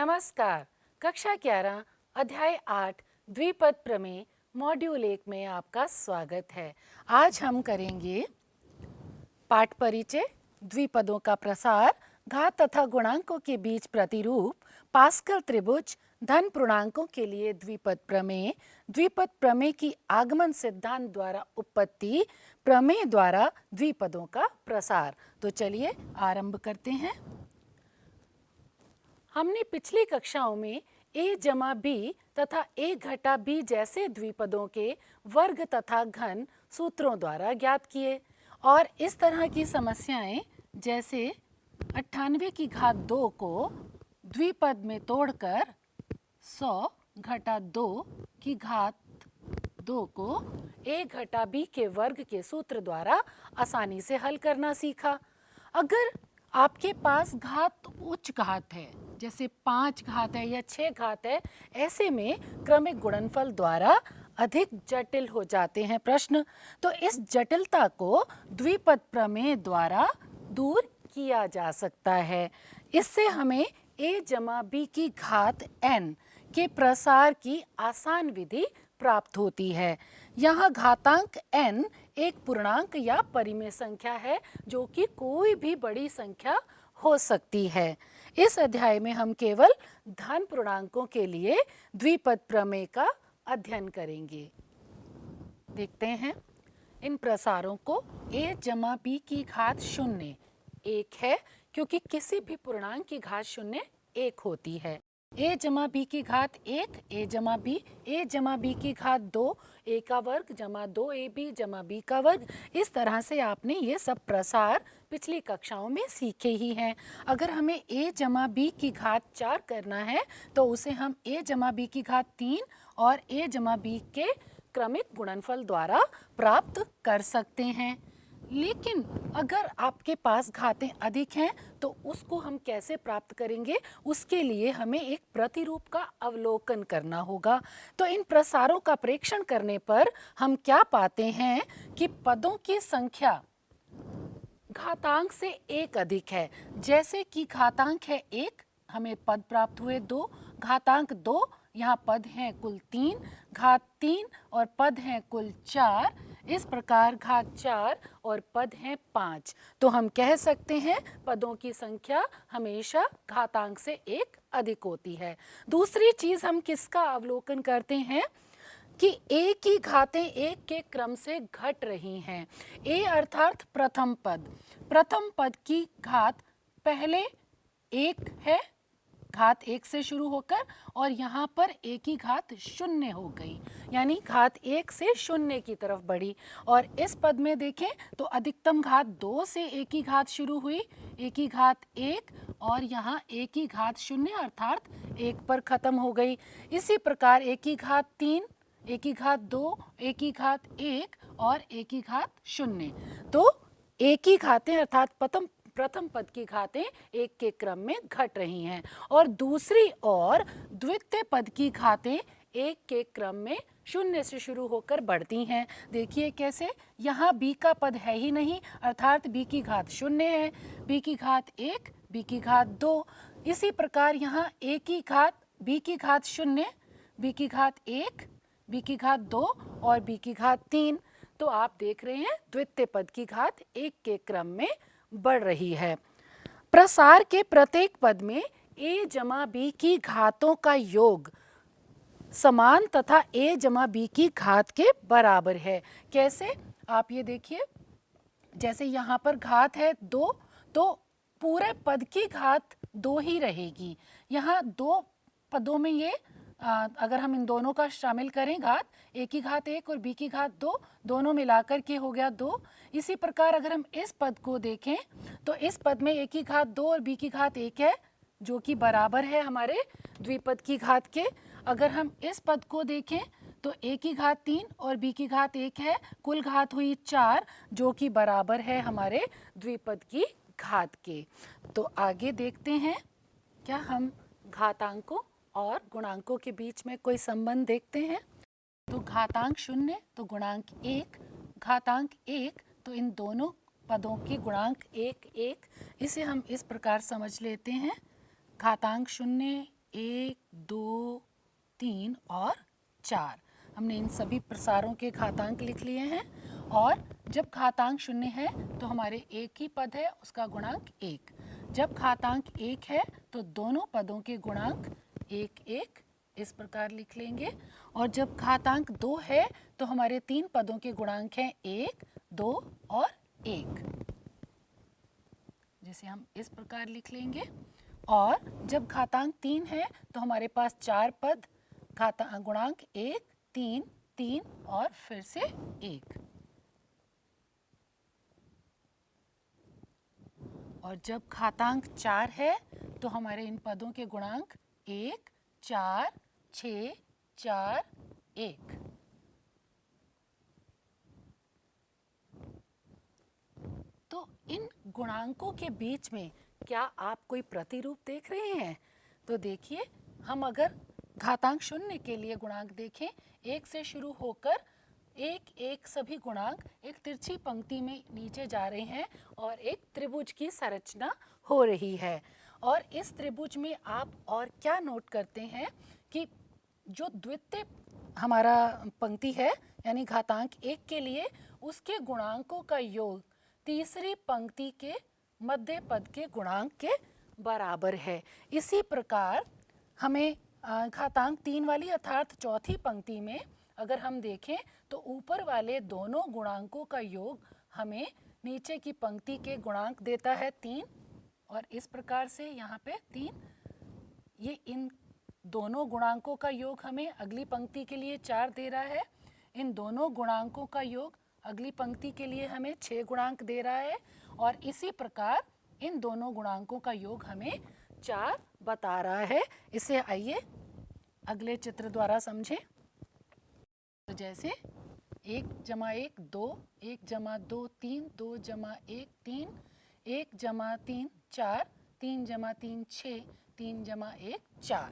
नमस्कार। कक्षा 11 अध्याय 8 द्विपद प्रमेय मॉड्यूल 1 में आपका स्वागत है। आज हम करेंगे पाठ परिचय, द्विपदों का प्रसार, घात तथा गुणांकों के बीच प्रतिरूप, पास्कल त्रिभुज, धन पूर्णांकों के लिए द्विपद प्रमेय, द्विपद प्रमेय की आगमन सिद्धांत द्वारा उत्पत्ति, प्रमेय द्वारा द्विपदों का प्रसार। तो चलिए आरंभ करते हैं। हमने पिछली कक्षाओं में a जमा b तथा a घटा b जैसे द्विपदों के वर्ग तथा घन सूत्रों द्वारा ज्ञात किए और इस तरह की समस्याएं जैसे 98 की घात 2 को द्विपद में तोड़कर 100 घटा 2 की घात 2 को a घटा b के वर्ग के सूत्र द्वारा आसानी से हल करना सीखा। अगर आपके पास घात उच्च घात है, जैसे 5 घात है या 6 घात है, ऐसे में क्रमिक गुणनफल द्वारा अधिक जटिल हो जाते हैं प्रश्न। तो इस जटिलता को द्विपद प्रमेय द्वारा दूर किया जा सकता है। इससे हमें a जमा b की घात n के प्रसार की आसान विधि प्राप्त होती है। यहाँ घातांक n एक पूर्णांक या परिमेय संख्या है जो कि कोई भी बड़ी संख्या हो सकती है। इस अध्याय में हम केवल धन पूर्णांकों के लिए द्विपद प्रमेय का अध्ययन करेंगे। देखते हैं इन प्रसारों को। a जमा b की घात 0 1 है क्योंकि किसी भी पूर्णांक की घात 0 1 होती है। a जमा b की घात 1 a जमा b की घात 2 a का वर्ग जमा 2ab जमा b का वर्ग। इस तरह से आपने ये सब प्रसार पिछली कक्षाओं में सीखे ही हैं। अगर हमें a जमा b की घात 4 करना है तो उसे हम a जमा b की घात 3 और a जमा b के क्रमिक गुणनफल द्वारा प्राप्त कर सकते हैं। लेकिन अगर आपके पास घातें अधिक हैं तो उसको हम कैसे प्राप्त करेंगे? उसके लिए हमें एक प्रतिरूप का अवलोकन करना होगा। तो इन प्रसारों का प्रेक्षण करने पर हम क्या पाते हैं कि पदों की संख्या घातांक से 1 अधिक है। जैसे कि घातांक है 1, हमें पद प्राप्त हुए 2, घातांक 2, यहाँ पद हैं कुल 3, घात 3 और पद हैं कुल 4, इस प्रकार घात 4 और पद हैं 5। तो हम कह सकते हैं पदों की संख्या हमेशा घातांक से 1 अधिक होती है। दूसरी चीज हम किसका अवलोकन करते हैं कि a की घातें 1 के क्रम से घट रही हैं। a अर्थात प्रथम पद की घात पहले 1 है, घात 1 से शुरू होकर, और यहाँ पर a की घात 0 हो गई, यानी घात 1 से 0 की तरफ बढ़ी। और इस पद में देखें तो अधिकतम घात 2 से a की घात शुरू हुई, a की घात 1 और यहाँ a की घात 0 अर्थात 1 पर खत्म हो गई। इसी प्रकार a की घात 3, a की घात 2, a की घात 1 और a की घात 0। तो a की घातें अर्थात प्रथम पद की घातें 1 के क्रम में घट रही हैं और दूसरी ओर द्वितीय पद की घातें 1 के क्रम में 0 से शुरू होकर बढ़ती हैं। देखिए कैसे, यहाँ b का पद है ही नहीं अर्थात b की घात 0 है, b की घात 1, b की घात 2। इसी प्रकार यहाँ a की घात b की घात 0, b की घात 1, b की घात 2 और b की घात 3। तो आप देख रहे हैं द्वितीय पद की घात 1 के क्रम में बढ़ रही है। प्रसार के प्रत्येक पद में a जमा b की घातों का योग समान तथा a जमा b की घात के बराबर है। कैसे? आप ये देखिए, जैसे यहाँ पर घात है 2 तो पूरे पद की घात 2 ही रहेगी। यहाँ 2 पदों में ये अगर हम इन दोनों का शामिल करें, घात a की घात 1 और b की घात 2, दोनों मिलाकर के हो गया 2। इसी प्रकार अगर हम इस पद को देखें तो इस पद में a की घात 2 और b की घात 1 है जो कि बराबर है हमारे द्विपद की घात के। अगर हम इस पद को देखें तो a की घात 3 और b की घात 1 है, कुल घात हुई 4 जो कि बराबर है हमारे द्विपद की घात के। तो आगे देखते हैं, क्या हम घातांकों और गुणांकों के बीच में कोई संबंध देखते हैं? तो घातांक 0 तो गुणांक 1, घातांक 1 तो इन दोनों पदों के गुणांक 1 1। इसे हम इस प्रकार समझ लेते हैं, घातांक 0 1, 2, 3 और 4। हमने इन सभी प्रसारों के घातांक लिख लिए हैं और जब घातांक 0 है तो हमारे एक ही पद है, उसका गुणांक 1। जब घातांक 1 है तो दोनों पदों के गुणांक 1, 1 इस प्रकार लिख लेंगे। और जब घातांक 2 है तो हमारे 3 पदों के गुणांक हैं 1, 2 और 1, जिसे हम इस प्रकार लिख लेंगे। और जब घातांक 3 है तो हमारे पास 4 पद, गुणांक 1, 3, 3 और फिर से 1। और जब घातांक 4 है तो हमारे इन पदों के गुणांक 1, 4, 6, 4, 1। तो इन गुणांकों के बीच में क्या आप कोई प्रतिरूप देख रहे हैं? तो देखिए, हम अगर घातांक 0 के लिए गुणांक देखें, 1 से शुरू होकर 1, 1 सभी गुणांक एक तिरछी पंक्ति में नीचे जा रहे हैं और एक त्रिभुज की संरचना हो रही है। और इस त्रिभुज में आप और क्या नोट करते हैं कि जो द्वितीय हमारा पंक्ति है यानी घातांक 1 के लिए उसके गुणांकों का योग तीसरी पंक्ति के मध्य पद के गुणांक के बराबर है। इसी प्रकार हमें घातांक 3 वाली अर्थात चौथी पंक्ति में अगर हम देखें तो ऊपर वाले दोनों गुणांकों का योग हमें नीचे की पंक्ति के गुणांक देता है 3। और इस प्रकार से यहाँ पे 3, ये इन दोनों गुणांकों का योग हमें अगली पंक्ति के लिए 4 दे रहा है। इन दोनों गुणांकों का योग अगली पंक्ति के लिए हमें 6 गुणांक दे रहा है। और इसी प्रकार इन दोनों गुणांकों का योग हमें 4 बता रहा है। इसे आइए अगले चित्र द्वारा समझें। तो जैसे 1 जमा 1 2, 1 जमा 2 3, 2 जमा 1 3, 1 जमा 3 4, 3 जमा 3 6, 3 जमा 1 4।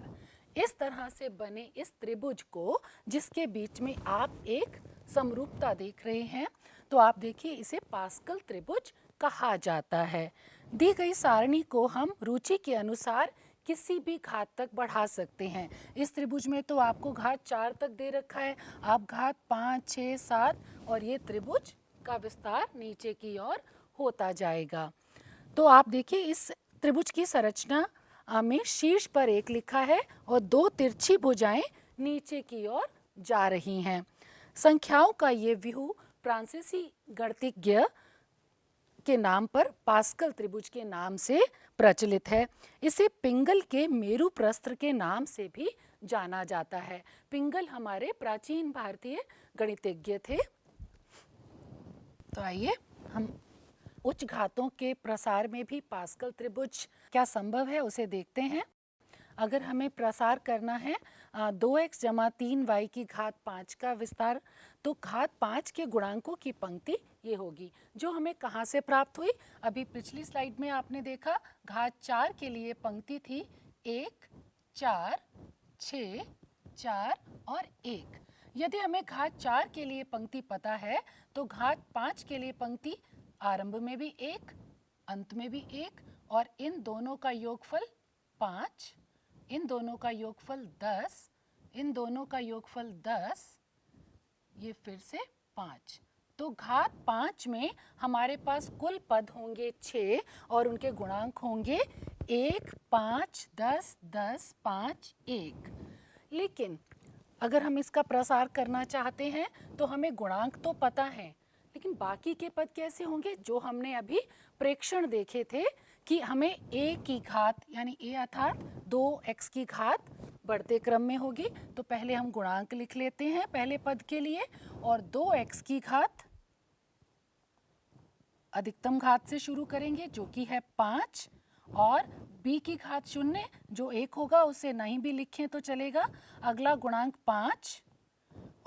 इस तरह से बने इस त्रिभुज को जिसके बीच में आप एक समरूपता देख रहे हैं, तो आप देखिए इसे पास्कल त्रिभुज कहा जाता है। दी गई सारणी को हम रुचि के अनुसार किसी भी घात तक बढ़ा सकते हैं। इस त्रिभुज में तो आपको घात 4 तक दे रखा है, आप घात 5, 6, 7 और ये त्रिभुज का विस्तार नीचे की ओर होता जाएगा। तो आप देखिए इस त्रिभुज की संरचना में शीर्ष पर 1 लिखा है और 2 तिरछी भुजाएं नीचे की ओर जा रही हैं। संख्याओं का ये व्यूह फ्रांसीसी गणितज्ञ के नाम पर पास्कल त्रिभुज के नाम से प्रचलित है। इसे पिंगल के मेरु प्रस्थ के नाम से भी जाना जाता है। पिंगल हमारे प्राचीन भारतीय गणितज्ञ थे। तो आइए हम उच्च घातों के प्रसार में भी पास्कल त्रिभुज क्या संभव है उसे देखते हैं। अगर हमें प्रसार करना है 2x जमा 3y की घात 5 का विस्तार, तो घात 5 के गुणांकों की पंक्ति ये होगी जो हमें कहाँ से प्राप्त हुई। अभी पिछली स्लाइड में आपने देखा घात 4 के लिए पंक्ति थी 1, 4, 6, 4 और 1। यदि हमें घात 4 के लिए पंक्ति पता है तो घात 5 के लिए पंक्ति आरंभ में भी 1, अंत में भी 1 और इन दोनों का योगफल 5, इन दोनों का योगफल 10, इन दोनों का योगफल 10, ये फिर से 5। तो घात 5 में हमारे पास कुल पद होंगे 6 और उनके गुणांक होंगे 1, 5, 10, 10, 5, 1। लेकिन अगर हम इसका प्रसार करना चाहते हैं तो हमें गुणांक तो पता है, लेकिन बाकी के पद कैसे होंगे? जो हमने अभी प्रेक्षण देखे थे कि हमें a की घात यानी a अर्थात 2x की घात बढ़ते क्रम में होगी। तो पहले हम गुणांक लिख लेते हैं पहले पद के लिए, और 2x की घात अधिकतम घात से शुरू करेंगे जो कि है 5, और b की घात 0 जो 1 होगा उसे नहीं भी लिखें तो चलेगा। अगला गुणांक 5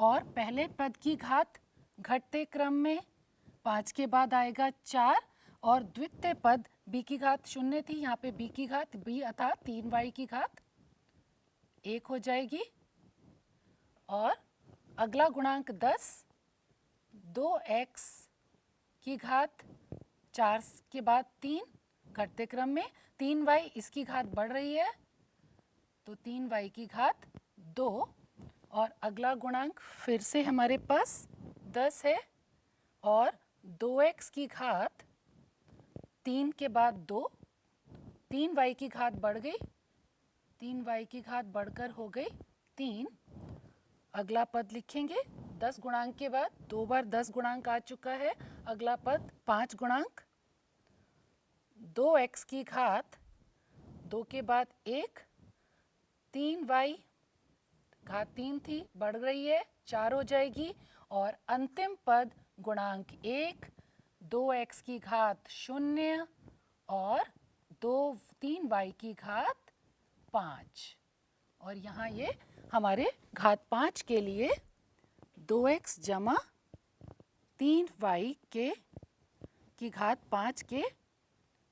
और पहले पद की घात घटते क्रम में 5 के बाद आएगा 4 और द्वितीय पद b की घात 0 थी, यहाँ पे b की घात b अर्थात 3y की घात 1 हो जाएगी। और अगला गुणांक 10 2x की घात 4 के बाद 3 घटते क्रम में 3y इसकी घात बढ़ रही है तो 3y की घात 2 और अगला गुणांक फिर से हमारे पास 10 है और 2x की घात 3 के बाद 2, 3y की घात बढ़ गई, 3y की घात बढ़कर हो गई 3। अगला पद लिखेंगे 10 गुणांक के बाद 2 बार 10 गुणांक आ चुका है। अगला पद 5 गुणांक, 2x की घात 2 के बाद 1, 3y घात 3 थी बढ़ रही है 4 हो जाएगी और अंतिम पद गुणांक 1, 2x की घात 0 और 3y की घात 5। और यहाँ ये हमारे घात 5 के लिए 2x जमा 3y की घात 5 के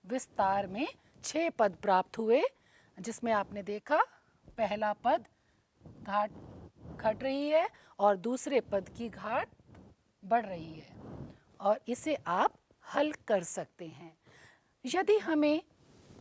विस्तार में 6 पद प्राप्त हुए, जिसमें आपने देखा पहला पद घात घट रही है और दूसरे पद की घात बढ़ रही है और इसे आप हल कर सकते हैं। यदि हमें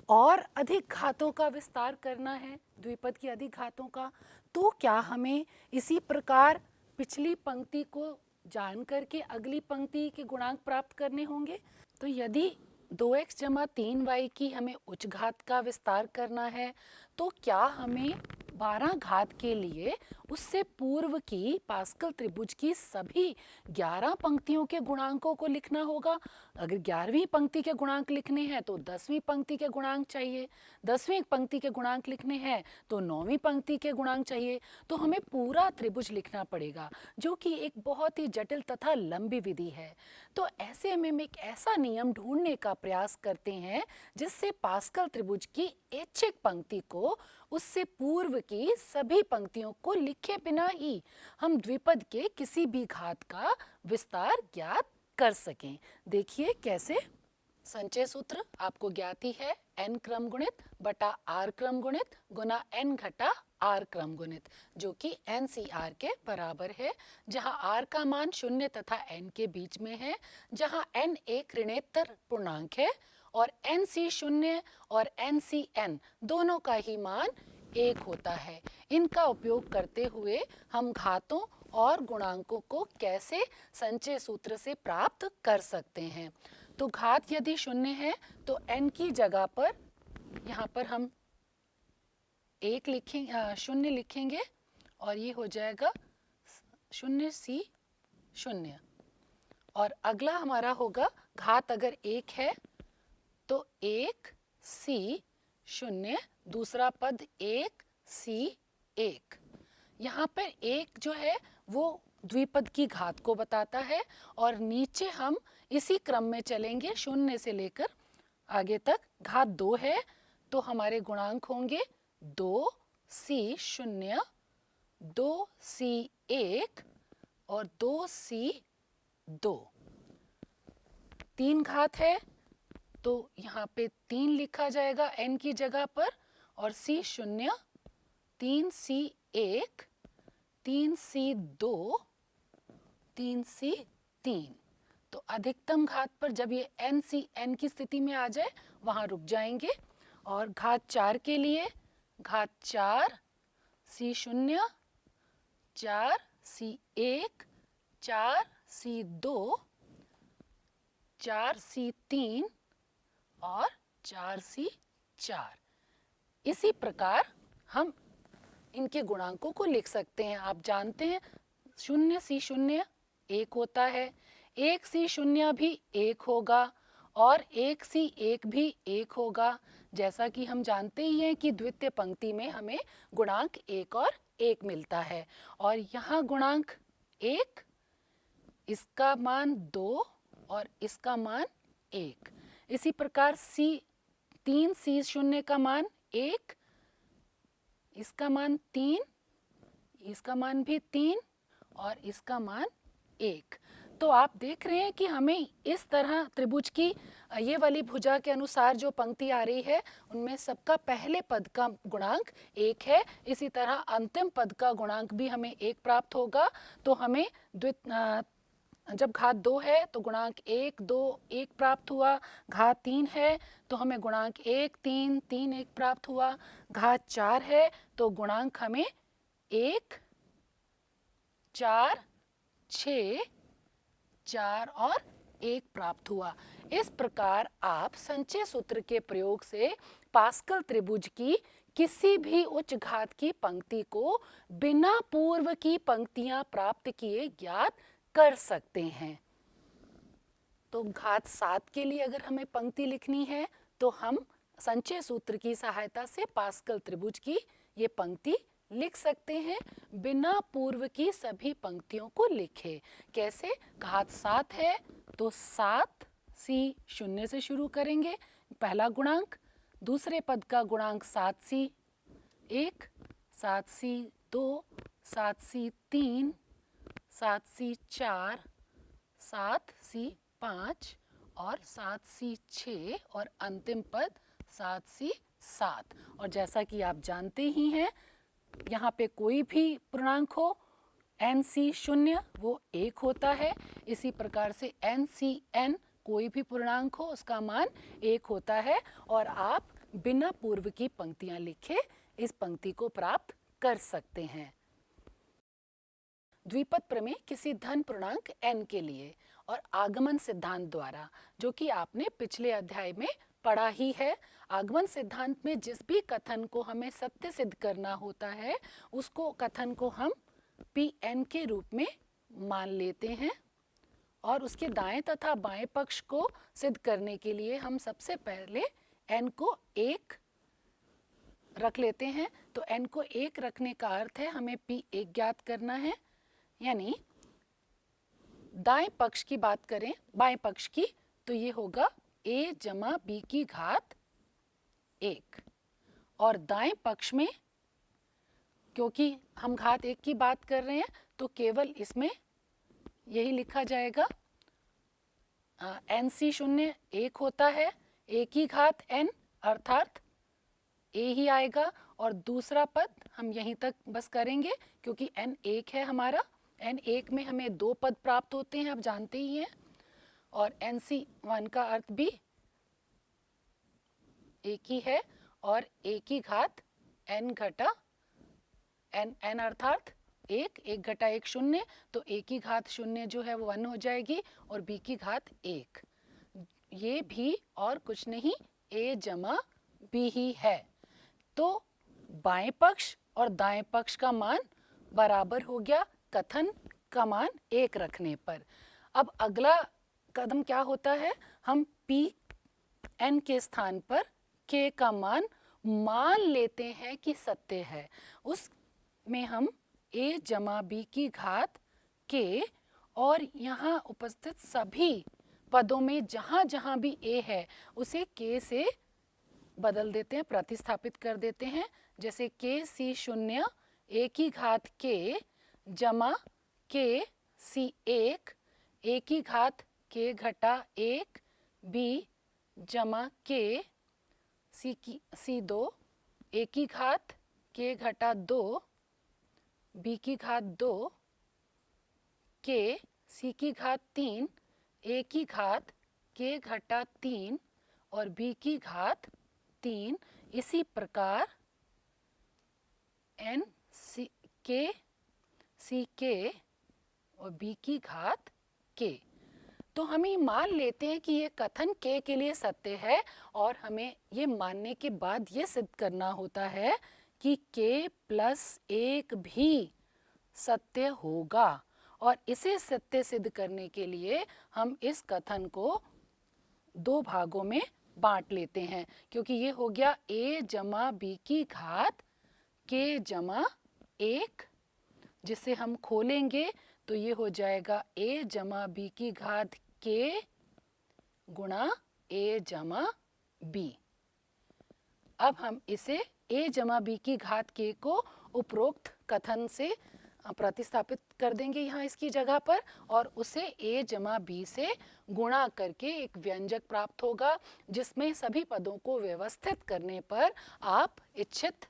और अधिक घातों का विस्तार करना है, द्विपद की अधिक घातों का, तो क्या हमें इसी प्रकार पिछली पंक्ति को जान करके अगली पंक्ति के गुणांक प्राप्त करने होंगे? तो यदि 2x जमा 3y की हमें उच्च घात का विस्तार करना है तो क्या हमें 12 घात के लिए उससे पूर्व की पास्कल त्रिभुज की सभी 11 पंक्तियों के गुणांकों को लिखना होगा। अगर 11वीं पंक्ति के गुणांक लिखने हैं तो 10वीं पंक्ति के गुणांक चाहिए, 10वीं पंक्ति के गुणांक लिखने हैं तो 9वीं पंक्ति के गुणांक चाहिए। तो हमें पूरा त्रिभुज लिखना पड़ेगा, जो कि एक बहुत ही जटिल तथा लंबी विधि है। तो ऐसे में हम एक ऐसा नियम ढूंढने का प्रयास करते हैं जिससे पास्कल त्रिभुज की ऐच्छिक पंक्ति को उससे पूर्व की सभी पंक्तियों को लिखे बिना ही हम द्विपद के किसी भी घात का विस्तार ज्ञात कर सकें। देखिए कैसे। संचय सूत्र आपको ज्ञात ही है, n क्रम गुणित बटा r क्रम गुणित गुना n घटा r क्रम गुणित, जो कि NCR के बराबर है, जहां r का मान 0 तथा n के बीच में है, जहां n एक ऋणेतर पूर्णांक है और NC 0 और NCN दोनों का ही मान 1 होता है। इनका उपयोग करते हुए हम घातों और गुणांकों को कैसे संचय सूत्र से प्राप्त कर सकते हैं। तो घात यदि 0 है तो n की जगह पर यहाँ पर हम 1 लिखेंगे, 0 लिखेंगे और ये हो जाएगा 0C0। और अगला हमारा होगा घात अगर 1 है तो 1C0, दूसरा पद 1C1। यहाँ पर 1 जो है वो द्विपद की घात को बताता है और नीचे हम इसी क्रम में चलेंगे 0 से लेकर आगे तक। घात 2 है तो हमारे गुणांक होंगे 2C0, 2C1 और 2C2। 3 घात है तो यहाँ पे 3 लिखा जाएगा n की जगह पर और C0, 3C1, 3C2, 3C3। तो अधिकतम घात पर जब ये NCN की स्थिति में आ जाए वहाँ रुक जाएंगे। और घात 4 के लिए घात 4, C0, 4C1, 4C2, 4C3 और 4C4। इसी प्रकार हम इनके गुणांकों को लिख सकते हैं। आप जानते हैं 0C0 1 होता है, 1C0 भी 1 होगा और 1C1 भी 1 होगा। जैसा कि हम जानते ही हैं कि द्वितीय पंक्ति में हमें गुणांक 1 और 1 मिलता है और यहाँ गुणांक 1, इसका मान 2 और इसका मान 1। इसी प्रकार 3C0 का मान 1, इसका मान 3, इसका मान भी 3 और इसका मान 1। तो आप देख रहे हैं कि हमें इस तरह त्रिभुज की ये वाली भुजा के अनुसार जो पंक्ति आ रही है उनमें सबका पहले पद का गुणांक 1 है। इसी तरह अंतिम पद का गुणांक भी हमें 1 प्राप्त होगा। तो हमें जब घात 2 है तो गुणांक 1 2 1 प्राप्त हुआ, घात 3 है तो हमें गुणांक 1 3 3 1 प्राप्त हुआ, घात 4 है तो गुणांक हमें 1 4 6 4 और 1 प्राप्त हुआ। इस प्रकार आप संचय सूत्र के प्रयोग से पास्कल त्रिभुज की किसी भी उच्च घात की पंक्ति को बिना पूर्व की पंक्तियां प्राप्त किए ज्ञात कर सकते हैं। तो घात 7 के लिए अगर हमें पंक्ति लिखनी है तो हम संचय सूत्र की सहायता से पास्कल त्रिभुज की ये पंक्ति लिख सकते हैं। बिना पूर्व की सभी पंक्तियों को लिखे। कैसे? घात 7 है तो 7 सी शून्य से शुरू करेंगे, पहला गुणांक। दूसरे पद का गुणांक 7 सी 1, 7 सी 2, 7 सी 3, 7 सी 4, 7 सी 5 और 7 सी 6 और अंतिम पद 7 सी 7। और जैसा कि आप जानते ही हैं, यहाँ पे कोई भी पूर्णांक हो एन सी शून्य वो 1 होता है। इसी प्रकार से एन सी एन कोई भी पूर्णांक हो उसका मान 1 होता है। और आप बिना पूर्व की पंक्तियां लिखे इस पंक्ति को प्राप्त कर सकते हैं। द्विपद प्रमेय किसी धन पूर्णांक n के लिए और आगमन सिद्धांत द्वारा, जो कि आपने पिछले अध्याय में पढ़ा ही है। आगमन सिद्धांत में जिस भी कथन को हमें सत्य सिद्ध करना होता है उसको कथन को हम Pn के रूप में मान लेते हैं और उसके दाएं तथा बाएं पक्ष को सिद्ध करने के लिए हम सबसे पहले n को 1 रख लेते हैं। तो n को 1 रखने का अर्थ है हमें P1 ज्ञात करना है। यानी दाएं पक्ष की बात करें, बाएं पक्ष की, तो ये होगा a जमा b की घात 1। और दाएं पक्ष में क्योंकि हम घात 1 की बात कर रहे हैं तो केवल इसमें यही लिखा जाएगा, एन सी शून्य 1 होता है, a की घात n अर्थात a ही आएगा। और दूसरा पद हम यहीं तक बस करेंगे क्योंकि n 1 है हमारा। n 1 में हमें 2 पद प्राप्त होते हैं, आप जानते ही हैं। और NC1 का अर्थ भी एक ही है और एक ही घात n घटा n अर्थात 1 घटा 1 शून्य, तो a की घात शून्य जो है वो 1 हो जाएगी और b की घात 1। ये भी और कुछ नहीं a जमा b ही है। तो बाएं पक्ष और दाएं पक्ष का मान बराबर हो गया कथन का मान 1 रखने पर। अब अगला कदम क्या होता है, हम Pn के स्थान पर k का मान लेते हैं कि सत्य है। उसमें हम a जमा b की घात k और यहाँ उपस्थित सभी पदों में जहाँ जहाँ भी a है उसे k से बदल देते हैं, प्रतिस्थापित कर देते हैं। जैसे k सी शून्य a की घात k जमा k सी 1 a की घात k घटा 1 b जमा k सी 2 a की घात k घटा 2 b की घात 2 k सी की घात 3 a की घात k घटा 3 और b की घात 3। इसी प्रकार n सी के और b की घात k। तो हम ये मान लेते हैं कि ये कथन k के लिए सत्य है और हमें ये मानने के बाद ये सिद्ध करना होता है कि k प्लस 1 भी सत्य होगा। और इसे सत्य सिद्ध करने के लिए हम इस कथन को 2 भागों में बांट लेते हैं, क्योंकि ये हो गया a जमा b की घात k जमा 1, जिसे हम खोलेंगे तो ये हो जाएगा a जमा b की घात k गुणा a जमा b। अब हम इसे a जमा b की घात k को उपरोक्त कथन से प्रतिस्थापित कर देंगे यहाँ इसकी जगह पर, और उसे a जमा b से गुणा करके एक व्यंजक प्राप्त होगा जिसमें सभी पदों को व्यवस्थित करने पर आप इच्छित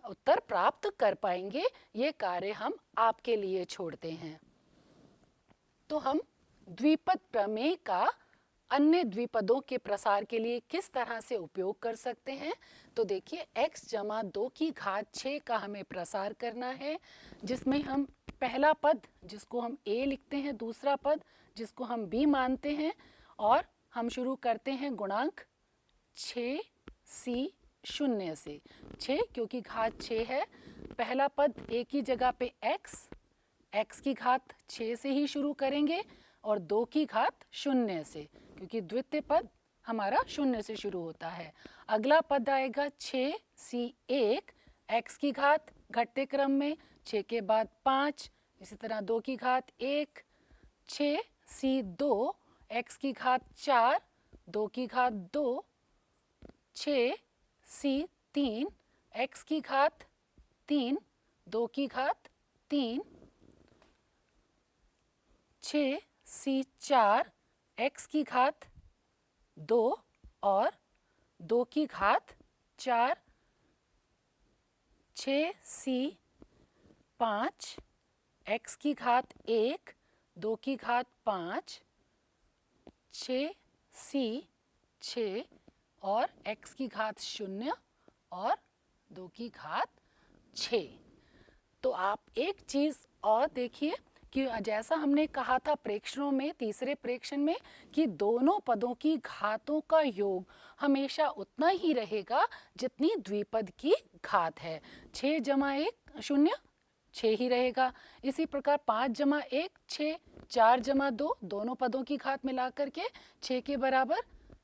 उत्तर प्राप्त कर पाएंगे। ये कार्य हम आपके लिए छोड़ते हैं। तो हम द्विपद प्रमेय का अन्य द्विपदों के प्रसार के लिए किस तरह से उपयोग कर सकते हैं। तो देखिए x जमा 2 की घात 6 का हमें प्रसार करना है, जिसमें हम पहला पद जिसको हम a लिखते हैं, दूसरा पद जिसको हम b मानते हैं, और हम शुरू करते हैं गुणांक 6c0 से। 6 क्योंकि घात 6 है, पहला पद a की जगह पे x की घात 6 से ही शुरू करेंगे और 2 की घात 0 से, क्योंकि द्वितीय पद हमारा 0 से शुरू होता है। अगला पद आएगा 6c1, x की घात घटते क्रम में 6 के बाद 5, इसी तरह 2 की घात 1, 6c2, x की घात 4, 2 की घात 2, 6c3, x की घात 3, 2 की घात 3, 6c4, x की घात 2 और 2 की घात 4, 6c5, x की घात 1, 2 की घात 5, 6c6 और x की घात 0 और 2 की घात 6। तो आप एक चीज़ और देखिए कि जैसा हमने कहा था प्रेक्षणों में, तीसरे प्रेक्षण में, कि दोनों पदों की घातों का योग हमेशा उतना ही रहेगा जितनी द्विपद की घात है। 6 जमा 1 0, 6 ही रहेगा। इसी प्रकार 5 जमा 1 6, 4 जमा 2 दोनों पदों की घात मिलाकर के 6 के बराबर,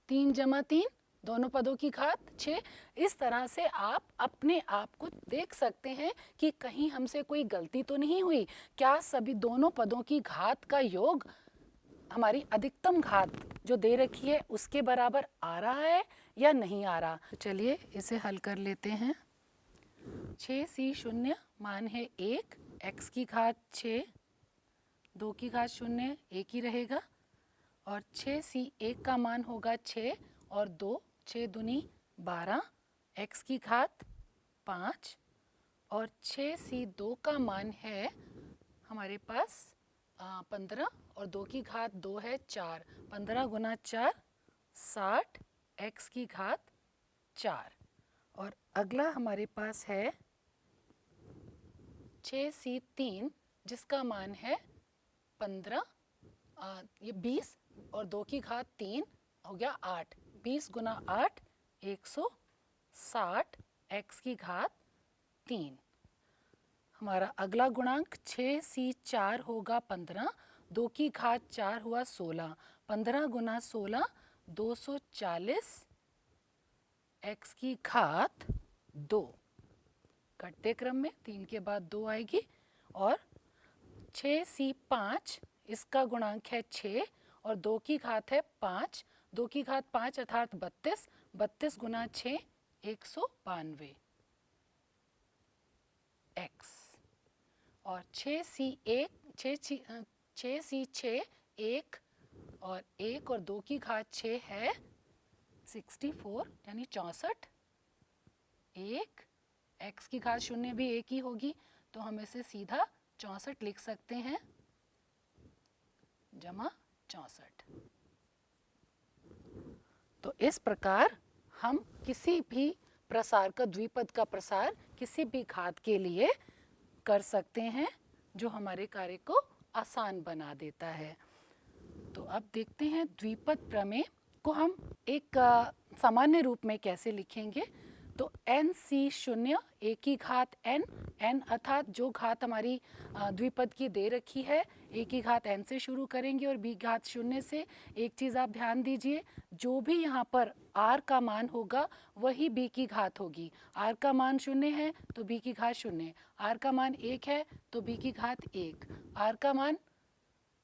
3 जमा 3 दोनों पदों की घात 6। इस तरह से आप अपने आप को देख सकते हैं कि कहीं हमसे कोई गलती तो नहीं हुई, क्या सभी दोनों पदों की घात का योग हमारी अधिकतम घात जो दे रखी है उसके बराबर आ रहा है या नहीं आ रहा। तो चलिए इसे हल कर लेते हैं। 6c0 मान है 1, x की घात 6, 2 की घात 0 एक ही रहेगा, और 6c1 का मान होगा 6 और 2, 6 दूनी 12, x की घात 5, और 6c2 का मान है हमारे पास 15 और 2 की घात 2 है 4, 15 गुना 4 60, x की घात 4। और अगला हमारे पास है 6c3 जिसका मान है 15, ये 20 और 2 की घात 3 हो गया 8, 20 गुना 8 160, x की घात 3। हमारा अगला गुणांक 6c4 होगा 15, 2 की घात 4 हुआ 16, 15 गुना 16 240, x की घात 2। घटते क्रम में 3 के बाद 2 आएगी। और 6c5 इसका गुणांक है 6 और 2 की घात है 5, 2 की घात 5 अर्थात 32, 32 गुना 6 192 x। और 6c1 6c6 1 और 1 और 2 की घात 6 है 64 यानी 64, 1 x की घात 0 भी 1 ही होगी, तो हम इसे सीधा 64 लिख सकते हैं, जमा 64। तो इस प्रकार हम किसी भी प्रसार का, द्विपद का प्रसार किसी भी घात के लिए कर सकते हैं, जो हमारे कार्य को आसान बना देता है। तो अब देखते हैं द्विपद प्रमेय को हम एक सामान्य रूप में कैसे लिखेंगे। तो nc0 a की घात n, n अर्थात जो घात हमारी द्विपद की दे रखी है, a की घात n से शुरू करेंगे और b घात 0 से। एक चीज़ आप ध्यान दीजिए, जो भी यहाँ पर r का मान होगा वही b की घात होगी। r का मान 0 है तो b की घात 0, r का मान 1 है तो b की घात 1, r का मान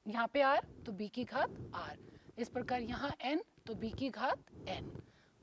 यहाँ पे r तो b की घात r, इस प्रकार यहाँ n तो b की घात n,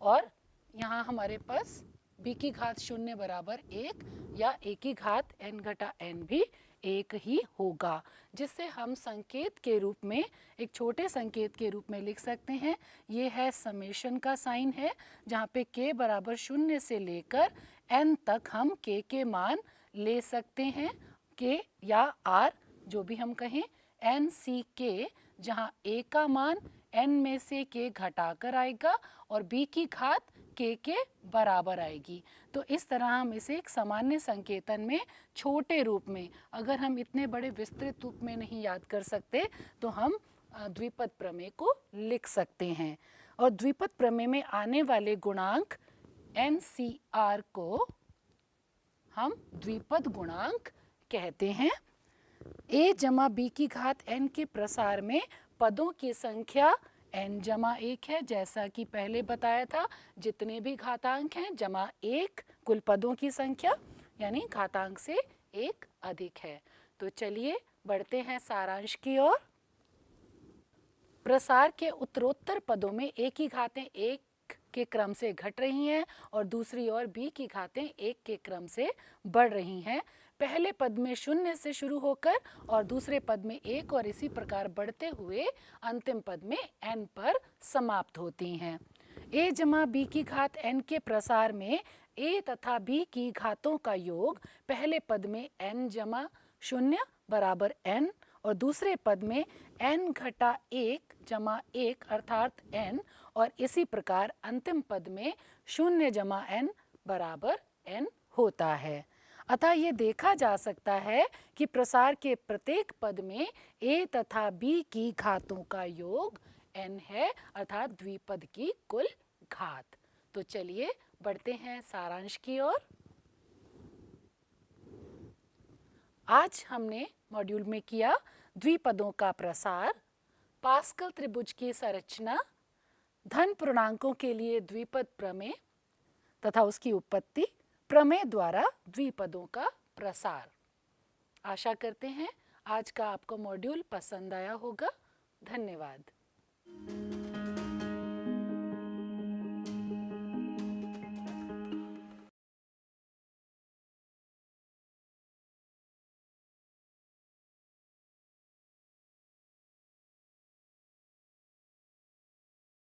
और यहाँ हमारे पास b की घात 0 बराबर 1 या a की घात n घटा n भी 1 ही होगा, जिससे हम संकेत के रूप में, एक छोटे संकेत के रूप में लिख सकते हैं। ये है समेशन का साइन है, जहाँ पे k बराबर 0 से लेकर n तक हम k के मान ले सकते हैं, k या r जो भी हम कहें, n c k जहां a का मान n में से k घटाकर आएगा और b की घात k के बराबर आएगी। तो इस तरह हम इसे एक सामान्य संकेतन में छोटे रूप में, अगर हम इतने बड़े विस्तृत रूप में नहीं याद कर सकते तो हम द्विपद प्रमेय को लिख सकते हैं। और द्विपद प्रमेय में आने वाले गुणांक NCR को हम द्विपद गुणांक कहते हैं। a जमा b की घात n के प्रसार में पदों की संख्या n जमा 1 है, जैसा कि पहले बताया था। जितने भी घातांक हैं जमा 1 कुल पदों की संख्या, यानी घातांक से 1 अधिक है। तो चलिए बढ़ते हैं सारांश की ओर। प्रसार के उत्तरोत्तर पदों में a की घातें 1 के क्रम से घट रही हैं और दूसरी ओर b की घातें 1 के क्रम से बढ़ रही हैं। पहले पद में 0 से शुरू होकर और दूसरे पद में 1 और इसी प्रकार बढ़ते हुए अंतिम पद में n पर समाप्त होती हैं। a जमा b की घात n के प्रसार में a तथा b की घातों का योग पहले पद में n जमा 0 बराबर n और दूसरे पद में n घटा 1 जमा 1 अर्थात n और इसी प्रकार अंतिम पद में 0 जमा n बराबर n होता है। अतः ये देखा जा सकता है कि प्रसार के प्रत्येक पद में a तथा b की घातों का योग n है, अर्थात द्विपद की कुल घात। तो चलिए बढ़ते हैं सारांश की ओर। आज हमने मॉड्यूल में किया द्विपदों का प्रसार, पास्कल त्रिभुज की संरचना, धन पूर्णांकों के लिए द्विपद प्रमेय तथा उसकी उत्पत्ति, प्रमेय द्वारा द्विपदों का प्रसार। आशा करते हैं आज का आपको मॉड्यूल पसंद आया होगा। धन्यवाद।